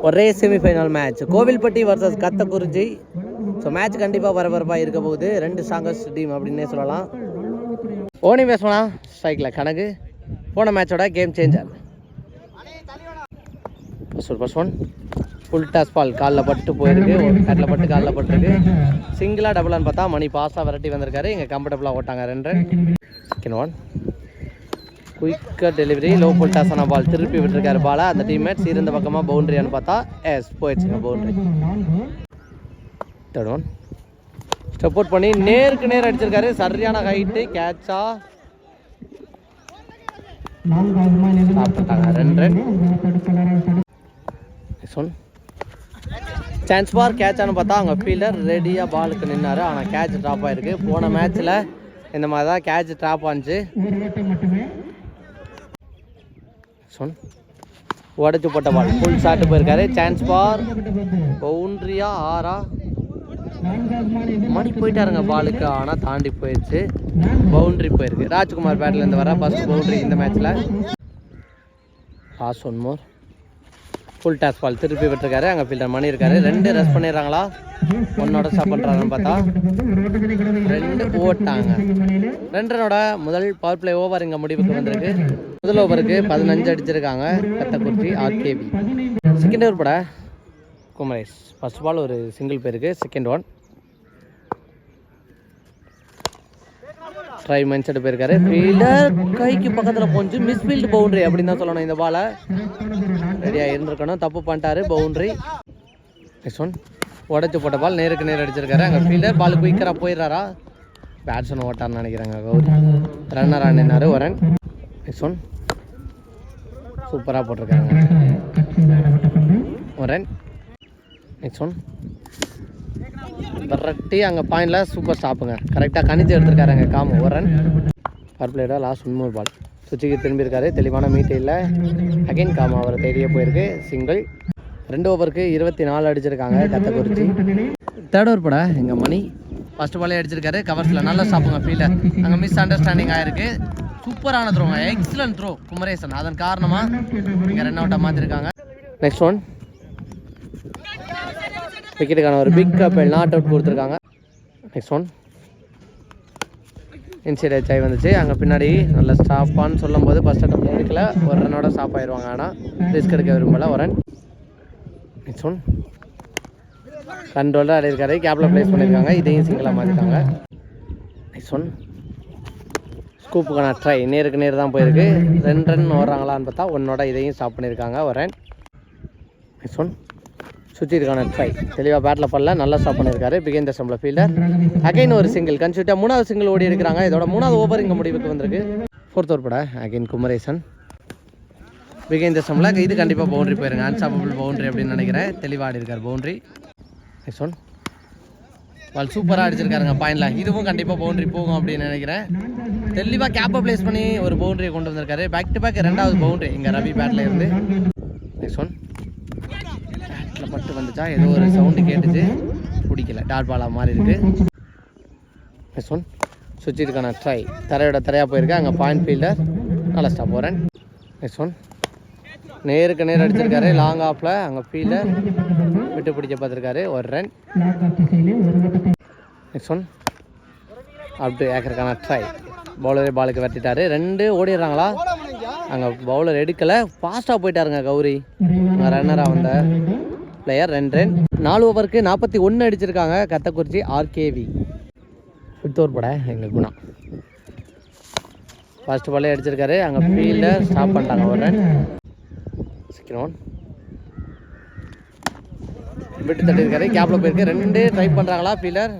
ஒரே semi-final match Kovilpatti versus Kathakurichi. So match கண்டிப்பாக பரபரப்பாக இருக்க போகுது. ரெண்டு ஸ்ட்ராங்கஸ்ட் டீம் அப்படின்னே சொல்லலாம். ஓனி பேசலாம் ஸ்ட்ரைக்கில் கணக்கு போன மேட்சோட game changer. First one full toss ball காலில் பட்டு போயிருக்கு, பேட்டில் பட்டு காலில் பட்டுருக்கு. சிங்கிளாக டபுளான்னு பார்த்தா மணி பாஸாக விரட்டி வந்திருக்காரு. இங்கே கம்ஃபர்டபுளாக ஓட்டாங்க 2 ரன். செகண்ட் ஒன் குயிக்காக டெலிவரி, லோ ஃபுல் டாஸான பால் திருப்பி விட்டுருக்காரு பாலை. அந்த டீம்மேட்ஸ் இருந்த பக்கமாக பவுண்டரியான்னு பார்த்தா போயிடுச்சுங்க boundary. Third one step out பண்ணி நேருக்கு நேர் அடிச்சிருக்காரு. சரியான ஹைட்டு, கேட்சா சாப்பிட்டாங்க 2 ரன். சான்ஸ் பார் கேட்சான்னு பார்த்தா அவங்க ஃபீல்டர் ரெடியாக பாலுக்கு நின்னாரு. ஆனால் கேட்ச் ட்ராப் ஆகிருக்கு. போன மேட்ச்சில் இந்த மாதிரி தான் கேட்ச் ட்ராப் ஆனிச்சு. உடச்சு போட்ட பால் ஃபுல் ஷாட்டு போயிருக்காரு. சான்ஸ் பார் பவுண்ட்ரியா ஆறா மணி போயிட்டாருங்க பாலுக்கு. ஆனால் தாண்டி போயிடுச்சு, பவுண்ட்ரி போயிருக்கு. ராஜ்குமார் பேட்லேருந்து வர ஃபர்ஸ்ட் பவுண்ட்ரி இந்த மேட்ச்சில். Last one more full toss ball திருப்பி விட்டுருக்காரு. அங்கே ஃபீல்டர் மணி இருக்காரு. 2 ரெஸ்ட் பண்ணிடுறாங்களா, ஒன்னோட ஸ்டாப் பண்ணுறாங்கன்னு பார்த்தா 2 ஓட்டாங்க. 2 ரனோட முதல் பவர் பிளே ஓவர் இங்கே முடிவுக்கு வந்திருக்கு. முதல் ஓவருக்கு 15 அடிச்சிருக்காங்க கத்தக்குறிச்சி ஆர்கேபி. செகண்ட் ஓவர் பட குமரேஷ் ஃபர்ஸ்ட் பால் ஒரு சிங்கிள் பேருக்கு. செகண்ட் ஒன் ட்ரை மைண்ட் போயிருக்காரு. ஃபீல்டர் கைக்கு பக்கத்தில் போஞ்சு மிஸ்ஃபீல்டு பவுண்டரி அப்படின்னு தான் சொல்லணும். இந்த பாலை ரெடியாக இருந்திருக்கணும், தப்பு பண்ணிட்டாரு, பவுண்டரி. நெக்ஸ்ட் ஒன் உடச்சு போட்ட பால் நேருக்கு நேர் அடிச்சிருக்காரு. அங்கே ஃபீல்டர் பால் குயிக்கராக போயிடுறாரா, பேட்ஸ்மேன் ஓட்டார்னு நினைக்கிறாங்க. கௌரி ரன்னராக நின்னாரு. 1 ரன். நெக்ஸ்ட் ஒன் சூப்பராக போட்டிருக்காங்க 1 ரன். நெக்ஸ்ட் ஒன் விரட்டி அங்கே பாயிண்டில் சூப்பர் ஸ்டாப்புங்க, கரெக்டாக கணிச்சு எடுத்திருக்காரு அங்கே காமு. 1 ரன். பவர் பிளேயோட லாஸ்ட் 1 பால் சுவிட்சுக்கு திரும்பியிருக்காரு. தெளிவான மீட்டு இல்லை. அகைன் காமு அவரை தேடியே போயிருக்கு. சிங்கிள். 2 ஓவருக்கு 24 அடிச்சிருக்காங்க கத்தக்குறிச்சி. தேர்ட் ஓவர் பட எங்கள் மணி ஃபர்ஸ்ட் பாலே அடிச்சிருக்காரு. கவர்ஸில் நல்ல ஸ்டாப்புங்க ஃபீல்டர். அங்கே மிஸ் அண்டர்ஸ்டாண்டிங் ஆகிருக்கு. சூப்பரான த்ரோங்க, எக்ஸலன்ட் த்ரோ குமரேசன். அதன் காரணமாக இங்கே ரன் அவுட்டாக மாற்றிருக்காங்க. நெக்ஸ்ட் ஒன் விக்கெட்டுக்கான ஒரு பிக் அப்பல் நாட் அவுட் கொடுத்துருக்காங்க. நெக்ஸ்ட் ஒன் இன்சைட் எச் ஆகி வந்துச்சு. அங்கே பின்னாடி நல்ல ஸ்டாப்பான்னு சொல்லும் போது ஃபர்ஸ்ட் அட்டம் எடுக்கல, 1 ரன்னோட ஸ்டாப் ஆயிடுவாங்க. ஆனால் ரிஸ்க் எடுக்க விரும்பல. 1 ரன். நெக்ஸ்ட் ஒன் கண்ட்ரோலாக ஆடிருக்காரு, கேப்பில் ப்ளேஸ் பண்ணியிருக்காங்க. இதையும் சிங்கிளாக மாற்றிட்டாங்க. நெக்ஸ்ட் ஒன் ஸ்கூப்புக்கான ட்ரை நேருக்கு நேர் தான் போயிருக்கு. 2 ரன் ஓடுறாங்களான்னு பார்த்தா 1ஓட இதையும் ஸ்டாப் பண்ணியிருக்காங்க. 1 ரன். நெக்ஸ்ட் ஒன் சுற்றிருக்கான ட்ரை தெளிவாக பேட்டில் பண்ணல, நல்லா ஸ்டாப் பண்ணியிருக்காரு. பிகைன் த ஸ்டம்பில் ஃபீல்டர். அகைன் ஒரு சிங்கிள் கன்சியூட்டாக 3வது சிங்கிள் ஓடி இருக்கிறாங்க. இதோட 3வது ஓவர் இங்கே முடிவுக்கு வந்திருக்கு. 4th ஓவர் பட அகைன் குமரேசன் பிகைன் த ஸ்டம்பில். இது கண்டிப்பாக பவுண்டரி போயிருங்க, அன்ஸ்டாப்பபிள் பவுண்டரி அப்படின்னு நினைக்கிறேன். தெளிவாக ஆடி இருக்கார் பவுண்டரி. நெக்ஸ்ட் ஒன் பால் சூப்பராக அடிச்சிருக்காருங்க பாயிண்டில். இதுவும் கண்டிப்பாக பவுண்டரி போகும் அப்படின்னு நினைக்கிறேன். தெளிவாக கேப்பை ப்ளேஸ் பண்ணி ஒரு பவுண்டரியை கொண்டு வந்திருக்காரு. பேக் டு பேக் 2வது பவுண்டரி இங்கே ரவி பேட்டில் இருந்து. நெக்ஸ்ட் ஒன் பேட்டில் பட்டு வந்துச்சா, ஏதோ ஒரு சவுண்டு கேட்டுச்சு, பிடிக்கல, டாட் பாலாக மாறி இருக்கு. நெக்ஸ்ட் ஒன் சுவிட்சிருக்கான ட்ரை தரையோட தரையாக போயிருக்கு. அங்கே பாயிண்ட் ஃபீல்டர் நல்லா ஸ்டாப். 1 ரன். நெக்ஸ்ட் ஒன் நேருக்கு நேர் அடிச்சிருக்காரு லாங் ஆஃபில். அங்கே ஃபீல்டர் விட்டு பிடிக்க பார்த்துருக்காரு. 1 ரன். நெக்ஸ்ட் ஒன் அப்டு ஏக்கருக்கான ட்ரை பவுலரே பாலுக்கு வெட்டிட்டாரு. 2 ஓடிடுறாங்களா, அங்கே பவுலர் எடுக்கலை, ஃபாஸ்ட்டாக போயிட்டாருங்க கௌரி. அங்கே ரன்னராக வந்த பிளேயர். 2 ரன். 4 ஓவருக்கு 41 அடிச்சிருக்காங்க கத்தக்குறிச்சி ஆர்கேவி. 5th ஓவர் பட எங்கள் குணா ஃபர்ஸ்ட் பாலே அடிச்சிருக்காரு. அங்கே ஃபீல்டர் ஸ்டாப் பண்ணிட்டாங்க. 1 ரன். செகண்ட் ஒன் விட்டு தட்டிருக்காரு, கேப்பில் போயிருக்கு. 2 ட்ரை பண்ணுறாங்களா, ஃபீல்டர்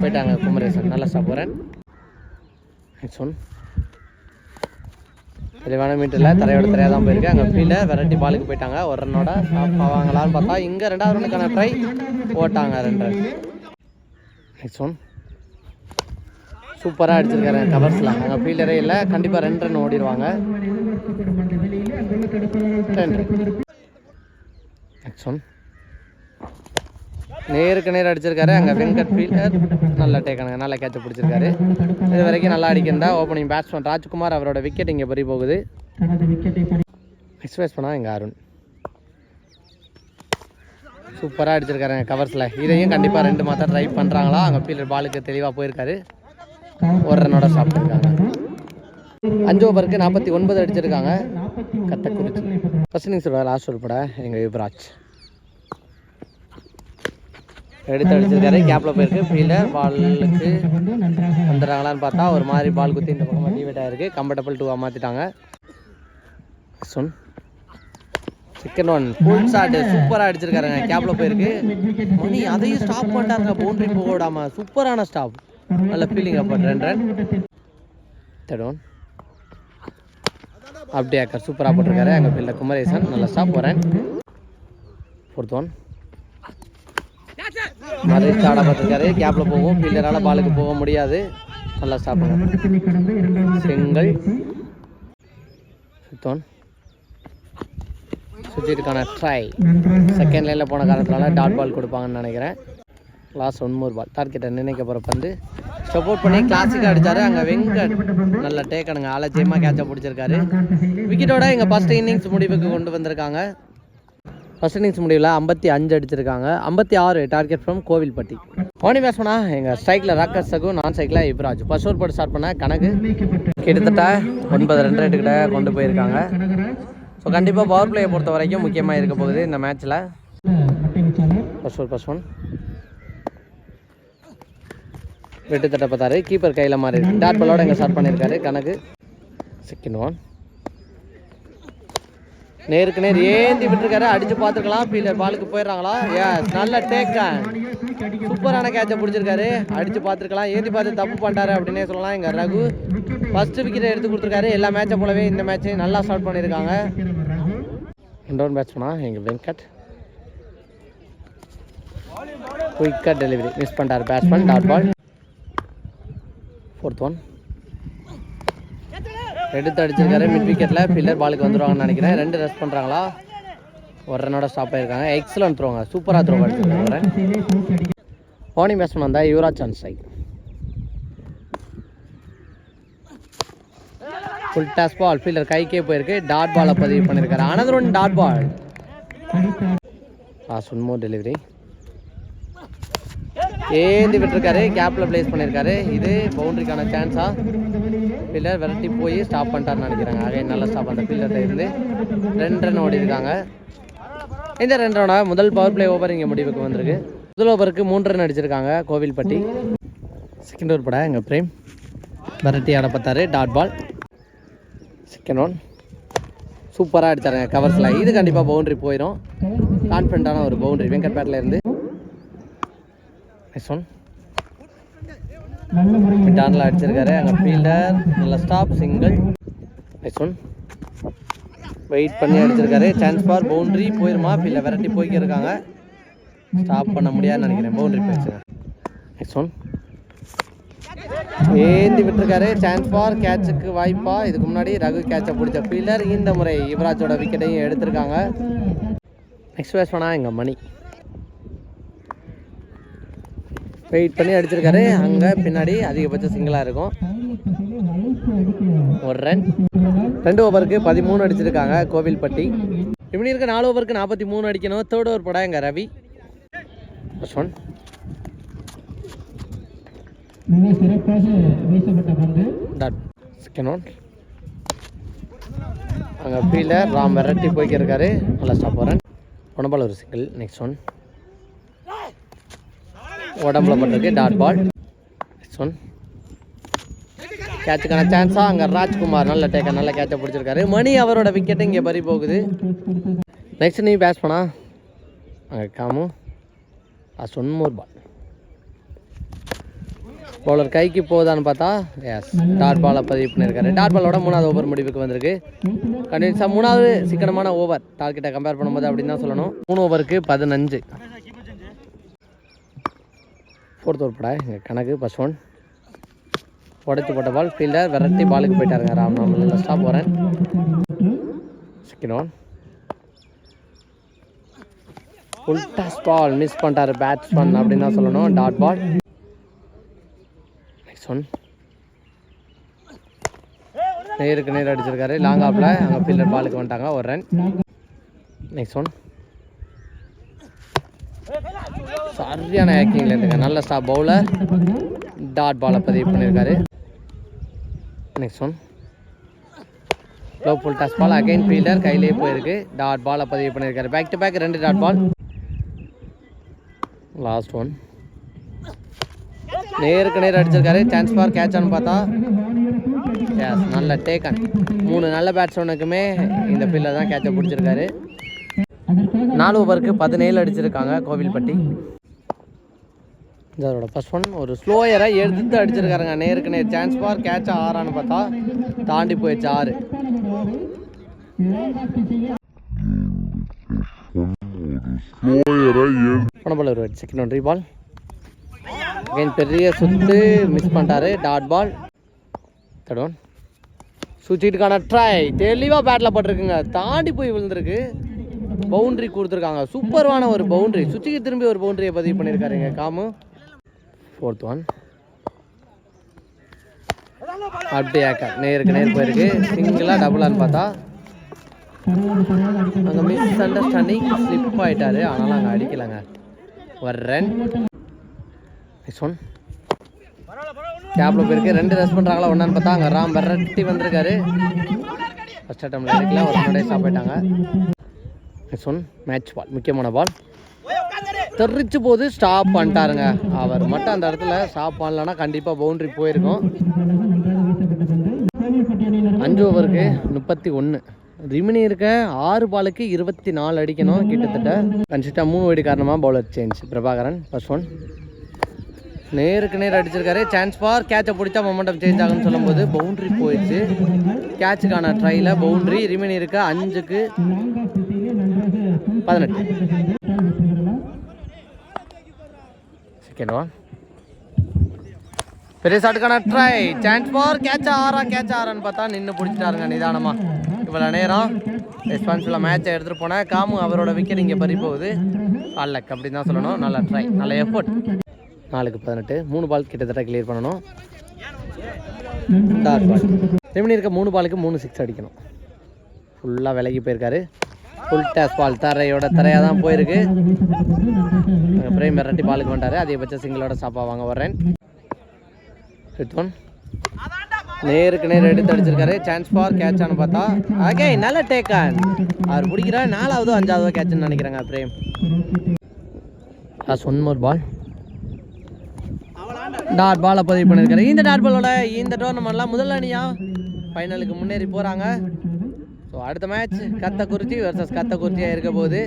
போயிட்டாங்க குமரேசன். நல்லா ஸ்டாப். 1 ரன். நெக்ஸ்ட் ஒன் தெளிவான மீட்டரில் தரையோட தரையாக தான் போயிருக்கு. அங்கே ஃபீல்டர் வெரைட்டி பாலுக்கு போயிட்டாங்க. 1 ரன்னோட ஸ்டாப் ஆவாங்களான்னு பார்த்தா இங்கே 2வது ரன்னுக்கான ட்ரை ஓட்டாங்க. 2 ரன். நெக்ஸ்ட் ஒன் சூப்பராக அடிச்சிருக்காரு கவர்ஸில். அங்கே ஃபீல்டரே இல்லை, கண்டிப்பாக 2 ரன் ஓடிடுவாங்க. 10 ரன். நெக்ஸ்ட் ஒன் நேருக்கு நேர் அடிச்சிருக்காரு. அங்கே வெங்கட் ஃபீல்டர் நல்லா டேக்கானுங்க, நல்லா கேட்ச பிடிச்சிருக்காரு. இது வரைக்கும் நல்லா அடிக்கிறதா ஓப்பனிங் பேட்ஸ்மேன் ராஜ்குமார். அவரோட விக்கெட் இங்கே பறி போகுது. எக்ஸ்பிரஸ் பண்ணால் எங்கள் அருண் சூப்பராக அடிச்சிருக்காருங்க கவர்ஸில். இதையும் கண்டிப்பாக 2 மாதம் ட்ரை பண்ணுறாங்களா. அங்கே ஃபீல்டர் பாலுக்கு தெளிவாக போயிருக்காரு. ஒரு ரன்னோட சாப்பிட்ருக்காங்க. 5 ஓவருக்கு 49 அடிச்சிருக்காங்க கட்டக்குறிச்சி. ஃபர்ஸ்ட் இன்னிங்ஸோட லாஸ்ட் ஓவர் பட எங்கள் யுவராஜ் எடுத்து அடிச்சிருக்காரு. கேப்பில் போயிருக்கு. ஃபீல்டர் பாலுக்கு வந்துடுறாங்களான்னு பார்த்தா ஒரு மாதிரி பால் குத்தி இந்த பக்கம் டிவைட் ஆகிருக்கு. கம்ஃபர்டபுள் 2 மாற்றிட்டாங்க. சொன் செகண்ட் ஒன் ஃபுல் ஷாட் சூப்பராக அடிச்சிருக்காருங்க. கேப்பில் போயிருக்கு. மணி அதையும் ஸ்டாப் பண்ணிட்டாருங்க. பவுண்டரி போக விடாமல் சூப்பரான ஸ்டாப். நல்ல ஃபீலிங். அப்போ 2 ரன். தேர்ட் ஒன் அப்படியே அக்கர் சூப்பராக போட்டிருக்காரு. அங்கே ஃபீல்டர் குமரேசன் நல்ல ஸ்டாப். 1 ரன். ஃபோர்த் ஒன் மறுபடியும் ஸ்டார்ட் பார்த்துருக்காரு. கேப்பில் போகும். ஃபீல்டரால் பாலுக்கு போக முடியாது. நல்லா ஸ்டாப் பண்ணுங்க. சிங்கிள். ஃபிஃப்த் ஒன் சுஜித்துக்கான ட்ரை. செகண்ட் லைனில் போன காரணத்தினால டாட் பால் கொடுப்பாங்கன்னு நினைக்கிறேன். Last 1 more ball. டார்கெட்டை நினைக்க போகிற பந்து சப்போர்ட் பண்ணி கிளாசிக்காக அடித்தார். அங்கே வெங்கட் நல்ல டேக்கனுங்க. ஆலஜியமாக கேட்சை பிடிச்சிருக்காரு. விக்கெட்டோட எங்கள் ஃபஸ்ட் இன்னிங்ஸ் முடிவுக்கு கொண்டு வந்திருக்காங்க. ஃபஸ்ட் இன்னிங்ஸ் முடிவில் 55 அடிச்சிருக்காங்க. 56 டார்கெட் ஃப்ரம் கோவில்பட்டி. ஓனி பேட்ஸ்மேனா எங்கள் ஸ்ட்ரைக்கில் ராக்கர் சகு, நான் ஸ்ட்ரைக்கில் யுவராஜ். ஃபர்ஸ்ட் ஓவர் போட்டு ஸ்டார்ட் பண்ண கணக்கு கிட்டத்தட்ட 9 ரன் ரேட்டுக்கிட்ட கொண்டு போயிருக்காங்க. ஸோ கண்டிப்பாக பவர் பிளேயை பொறுத்த வரைக்கும் முக்கியமாக இருக்க போகுது இந்த மேட்ச்சில். ஃபர்ஸ்ட் ஒன் வெட்டு தட்ட பார்த்தாரு. கீப்பர் கையில் மாறி இருக்கு. டாட் பாலோட எங்கே ஸ்டார்ட் பண்ணியிருக்காரு கணக்கு. செகண்ட் ஒன் நேருக்கு நேர் ஏந்தி விட்டுருக்காரு. அடித்து பார்த்துக்கலாம். ஃபீல்டர் பாலுக்கு போயிடுறாங்களா. எஸ் நல்ல டேக்கன். சூப்பரான கேட்சை பிடிச்சிருக்காரு. அடித்து பார்த்துருக்கலாம். ஏந்தி பார்த்து தப்பு பண்ணிட்டாரு அப்படின்னே சொல்லலாம். எங்கள் ரகு ஃபஸ்ட்டு விக்கெட்டை எடுத்து கொடுத்துருக்காரு. எல்லா மேட்சை போலவே இந்த மேட்ச்சை நல்லா ஸ்டார்ட் பண்ணியிருக்காங்க. ரெண்டாவது பேட்ஸ்மேனா எங்கள் வெங்கட் குயிக்காக டெலிவரி மிஸ் பண்ணிட்டார் batsman. Dot ball. Fourth one எடுத்து அடிச்சிருக்காரு. மிட் விக்கெட்டில் ஃபீல்டர் பாலுக்கு வந்துடுவாங்கன்னு நினைக்கிறேன். 2 ரெஸ்ட் பண்ணுறாங்களா. 1 ரன்னோட ஸ்டாப் ஆகிருக்காங்க. எக்ஸலன்ட் த்ரோங்க. சூப்பராக த்ரோ அடிச்சிருக்காங்க. ஓனிங் பேட்ஸ்மேன் வந்தால் Yuvraj chance strike. Full toss ball. Fielder கைக்கே போயிருக்கு. டாட் பாலை பதிவு பண்ணியிருக்காரு. Another one dot ball. Last 1 more delivery. ஏந்தி விட்டுருக்காரு. கேப்பில் பிளேஸ் பண்ணியிருக்காரு. இது பவுண்டரிக்கான சான்ஸா. ஃபீல்டர் விரட்டி போய் ஸ்டாப் பண்ணிட்டாருன்னு நினைக்கிறாங்க. ஆக நல்ல ஸ்டாப் அந்த ஃபீல்டர்கிட்ட இருந்து 2 ரன் ஓடி இருக்காங்க. இந்த 2 ரனோட முதல் பவர் பிளே ஓவர் இங்கே முடிவுக்கு வந்திருக்கு. முதல் ஓவருக்கு 3 ரன் அடிச்சிருக்காங்க கோவில்பட்டி. செகண்ட் ஓவர் பட எங்கள் பிரேம் விரட்டி ஆட பார்த்தாரு. Dot ball. செகண்ட் ஒன் சூப்பராக அடித்தாருங்க கவர்ஸில். இது கண்டிப்பாக பவுண்டரி போயிடும். கான்ஃபிடண்ட்டான ஒரு பவுண்டரி வெங்கட் பேட்டில் இருந்து. நெக்ஸ்ட் ஒன் மிட்டானில் அடிச்சிருக்காரு. அங்கே ஃபீல்டர் நல்ல stop. Single. Next one wait பண்ணி அடிச்சிருக்காரு. சான்ஸ் பார் பவுண்டரி போயிருமா. ஃபீல்டர் விரட்டி போய்க்கிருக்காங்க. ஸ்டாப் பண்ண முடியாதுன்னு நினைக்கிறேன். பவுண்டரி போயிடுச்சுங்க. நெக்ஸ்ட் ஒன் ஏந்தி விட்டுருக்காரு. சான்ஸ் பார் கேட்சுக்கு வாய்ப்பா. இதுக்கு முன்னாடி ரகு கேட்சை பிடிச்ச ஃபீல்டர் இந்த முறை யுவராஜோட விக்கெட்டையும் எடுத்திருக்காங்க. நெக்ஸ்ட் பேட்ஸ்மேனா எங்கள் மணி வெயிட் பண்ணி அடிச்சிருக்காரு. அங்கே பின்னாடி அதிகபட்ச சிங்கிளாக இருக்கும். 1 ரன். 2 ஓவருக்கு 13 அடிச்சிருக்காங்க கோவில்பட்டி. இப்படி இருக்க 4 ஓவருக்கு 43 அடிக்கணும். தேர்ட் ஓவர் படம் எங்கள் Ravi. First one dot. Second one அங்கே ஃபீல்டர் ராம் விரட்டி போய்க்கிருக்காரு. நல்லா ஸ்டாப். 1 ரன். ஒன் ஒரு சிங்கிள். நெக்ஸ்ட் ஒன் உடம்புல பட்டிருக்கு. Dot ball. நெக்ஸ்ட் ஒன் கேட்சுக்கான சான்ஸாக அங்கே ராஜ்குமார் நல்ல டேக்கர் நல்ல கேட்சை பிடிச்சிருக்காரு. மணி அவரோட விக்கெட்டு இங்கே பறி போகுது. நெக்ஸ்ட் நீ பேட்ஸ் பண்ணா அங்கே காமு. லாஸ்ட் 1 more பால். பவுலர் கைக்கு போகுதான்னு பார்த்தா எஸ் டாட் பாலை பதிவு பண்ணியிருக்காரு. டாட் பாலோட 3வது ஓவர் முடிவுக்கு வந்திருக்கு. கண்டிப்பாக 3வது சிக்கனமான ஓவர் டார்கெட்டை கம்பேர் பண்ணும்போது அப்படின்னு தான் சொல்லணும். 3 ஓவருக்கு 15. ஃபோர்த் ஓவர் பட எங்கள் கணக்கு. ஃபர்ஸ்ட் ஒன் உடைத்து போட்ட பால். ஃபீல்டர் விரட்டி பாலுக்கு போயிட்டாருங்க. ராம்நாமல் stop. 1 run. Second one full toss ball miss பண்ணிட்டாரு பேட்ஸ்மேன் அப்படின்னு தான் சொல்லணும். Dot ball. நெக்ஸ்ட் ஒன் நேருக்கு நேர் அடிச்சிருக்காரு. லாங் ஆஃபில் அங்கே ஃபீல்டர் பாலுக்கு வந்துட்டாங்க. 1 ரன். நெக்ஸ்ட் ஒன் சரியான ஹேக்கிங்கில் இருந்துங்க. நல்ல ஸ்டாப் பவுலர் டாட் பாலை பதிவு பண்ணியிருக்காரு. Next one low full touch ball again fielder கையிலேயே போயிருக்கு. டாட் பாலை பதிவு பண்ணியிருக்காரு. Back to back 2 dot ball. Last one நேருக்கு நேர் அடிச்சிருக்காரு. சான்ஸ் ஃபார் கேட்சான்னு பார்த்தா எஸ் நல்ல டேக்கன். 3 நல்ல பேட்ஸ்மேனுக்குமே இந்த ஃபீல்டில் தான் கேட்சை பிடிச்சிருக்காரு. 4 ஓவருக்கு 17 அடிச்சிருக்காங்க கோவில்பட்டி. இதோட ஃபர்ஸ்ட் ஒன் ஒரு ஸ்லோயரை எடுத்து அடிச்சிருக்காருங்க. நேருக்கு நேர் சான்ஸ் ஃபார் கேட்சா 6 பார்த்தா தாண்டி போயிடுச்சு 6. போல ஒரு செகண்ட் ஒன் ரீபால் அகைன் பெரிய சுத்து மிஸ் பண்ணிட்டாரு. Dot ball. தேர்ட் ஒன் சுவிட்சுக்கான ட்ரை தெளிவாக பேட்டில் பட்டிருக்குங்க. தாண்டி போய் விழுந்திருக்கு. பவுண்ட்ரி கொடுத்துருக்காங்க. சூப்பரான ஒரு பவுண்ட்ரி. சுவிட்சுக்கு திரும்பி ஒரு பவுண்ட்ரியை பதிவு பண்ணியிருக்காருங்க காமு. ஃபோர்த் ஒன் அப்படியே நேருக்கு நேர் போயிருக்கு. சிங்கிளாக டபுளான்னு பார்த்தா அங்கே மிஸ் அண்டர்ஸ்டாண்டிங் ஸ்லிப் ஆகிட்டாரு. ஆனாலும் அங்கே அடிக்கலைங்க. ஒரு ரன். நெக்ஸ்ட் ஒன் கேப்பில் போயிருக்கு. 2 ரெஸ்ட் பண்ணுறாங்களா ஒன்றான்னு பார்த்தா அங்கே ராம் வெரைட்டி வந்திருக்காரு. ஃபஸ்ட் அட்டம்ல எடுக்கல. ஒரு முன்னாடியே ஸ்டாப் ஆகிட்டாங்க. நெக்ஸ்ட் ஒன் மேட்ச் பால் முக்கியமான பால் தெரிச்சு போது ஸ்டாப் பண்ணிட்டாருங்க. அவர் மட்டும் அந்த இடத்துல ஸ்டாப் பண்ணலன்னா கண்டிப்பாக பவுண்ட்ரி போயிருக்கும். 5 ஓவருக்கு 31 ரிமினி இருக்க 6 பாலுக்கு 24 அடிக்கணும். கிட்டத்தட்ட கன்சிஸ்டாக 3 வைடு காரணமாக bowler change. Prabhakaran first one நேருக்கு நேர் அடிச்சிருக்காரு. சான்ஸ் ஃபார் கேட்சை பிடிச்சா மொமெண்டம் சேஞ்ச் ஆகுன்னு சொல்லும்போது பவுண்ட்ரி போயிடுச்சு. கேட்சுக்கான ட்ரையில் பவுண்ட்ரி. ரிமினி இருக்க 5க்கு 18. செகண்ட் ஒன் பெரிய ஷாட்டுக்கான ட்ரை. சான்ஸ் ஃபார் கேட்சா 6 பார்த்தா நின்று பிடிச்சிட்டாருங்க நிதானமாக. இவ்வளோ நேரம் ரெஸ்பான்சிபிளாக மேட்சை எடுத்துகிட்டு போனேன். காமு அவரோட விக்கெட் இங்கே பறி போகுது. அல்லக் அப்படின்னு தான் சொல்லணும். நல்ல ட்ரை நல்ல எஃபோர்ட். 4க்கு 18 3 பால் கிட்டத்தட்ட கிளியர் பண்ணணும். டாட் பால் ரெமினி இருக்க 3 பாலுக்கு 3 6 அடிக்கணும். ஃபுல்லாக விலகி போயிருக்காரு. ஃபுல் டேஸ் பால் தரையாக தான் போயிருக்கு. பிரேம் வெரைட்டி பாலுக்கு வந்துட்டாரு. அதிகபட்ச சிங்கிளோட ஸ்டாப் ஆவாங்க. வரேன் ஃபிஃப்த் ஒன் நேருக்கு நேர் எடுத்து அடிச்சிருக்காரு. சான்ஸ் ஃபார் கேட்சான்னு பார்த்தா ஓகே நல்ல டேக்கன். அவர் பிடிக்கிற 4வது 5வது கேட்சுன்னு நினைக்கிறாங்க Prem. One more ball dot பாலை பதிவு பண்ணியிருக்காரு. இந்த டாட் பாலோட இந்த டோர்னமெண்ட்லாம் முதல் அணியாக ஃபைனலுக்கு முன்னேறி போகிறாங்க. ஸோ அடுத்த மேட்ச் கத்தக்குறிச்சி வர்சஸ் கத்தக்குறிச்சியாக இருக்க போது